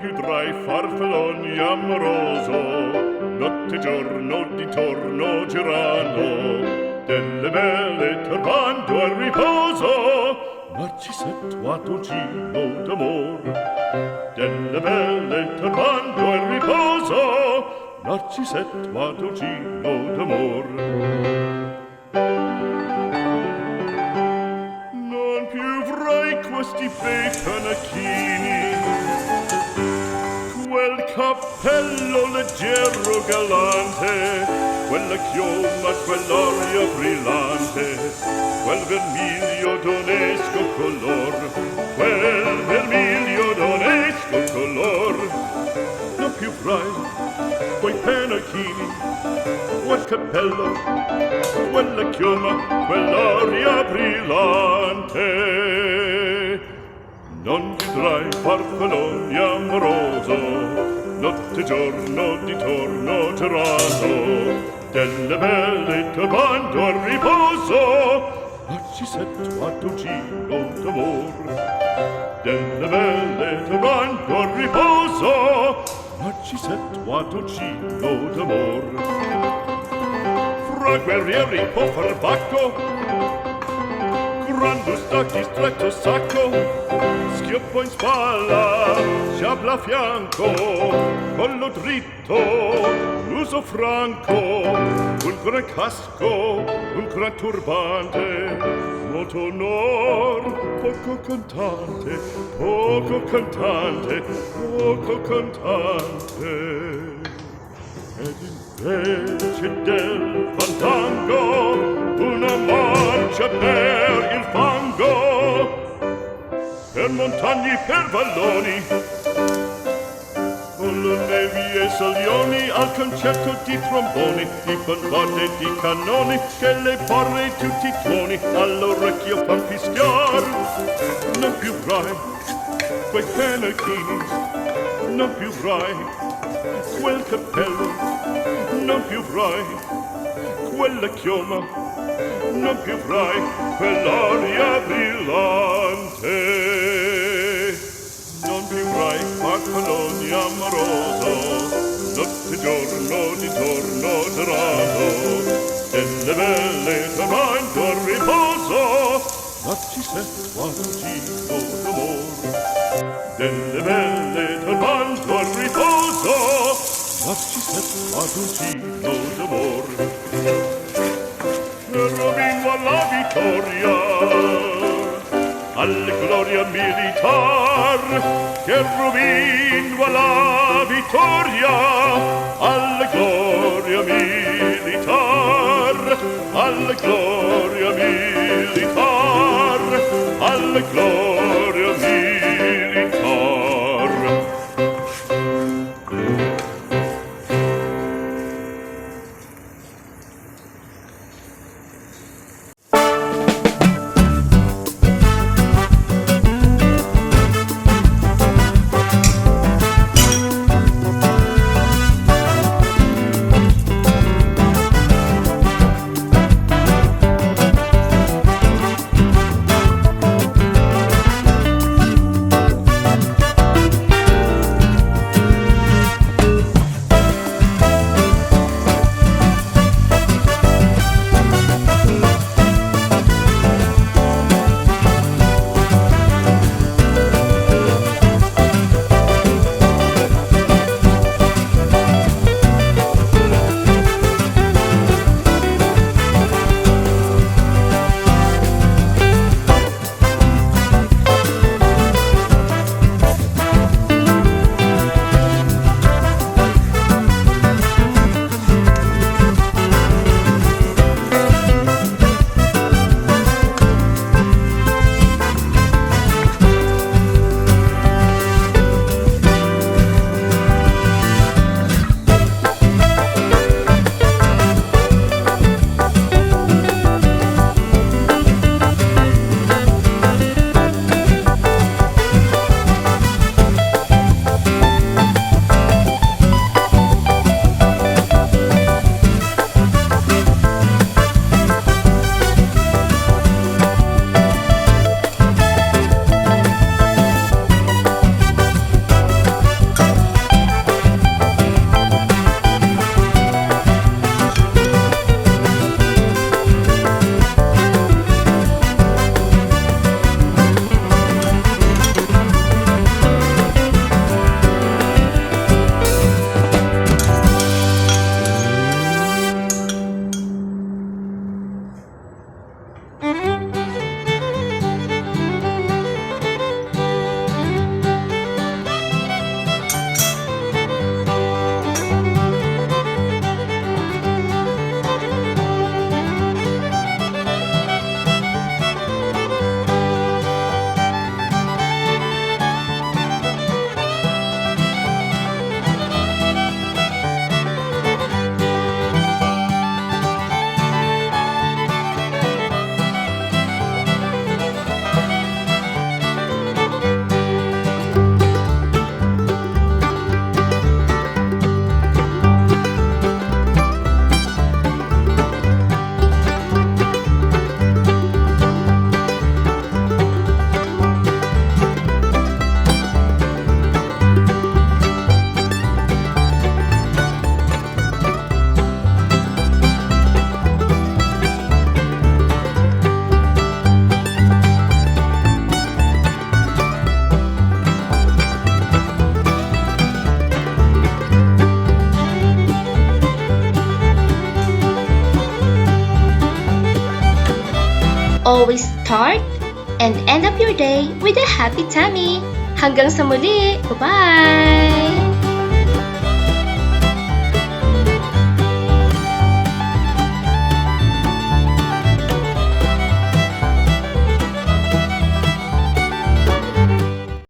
più tra i farfalloni amoroso, notte e giorno di torno girando, delle belle turbando al riposo, Narcisetto a tuo giro d'amor. Delle belle turbando al riposo, Narcisetto a tuo giro d'amor. Non più avrai questi bei panacchini, quel cappello leggero galante, quella chioma, quell'aria brillante, quel vermiglio d'onesco color, quel vermiglio d'onesco color. Non più avrai quei pennacchini, quel cappello, quella chioma, quell'aria brillante. Non vedrai farfalloni amoroso, notte e giorno di torno girando, delle belle turbando al riposo, Narcisetto a tuo giro d'amor. Delle belle turbando al riposo, Narcisetto a tuo giro d'amor. Fra guerrieri può far bacco, grande stacchi, stretto sacco, schioppo in spalla, sciabla a fianco, collo dritto, l'uso franco, un gran casco, un gran turbante, molto onor, poco cantante, poco cantante, poco cantante. Ed invece del fandango una marcia per il fango, per montagne, per valloni, con le nevi e salioni, al concerto di tromboni, di fanfare e di cannoni, che le porre tutti i tuoni all'orecchio fan fischiar. Non più avrai quei pennacchini, non più avrai quel cappello, non più avrai quella chioma, non più avrai quell'aria brillante. Non più avrai farfalloni amoroso, notte e giorno di torno girando, delle belle turbando al riposo, Narcisetto a tuo giro d'amor. Delle belle turbando al riposo, Narcisetto a tuo giro d'amor. Rovino alla vittoria, alla gloria militar, che rovino alla vittoria, alla gloria militar, alla gloria militar, alla gloria militar. Always start and end up your day with a happy tummy. Hanggang sa muli. Bye-bye!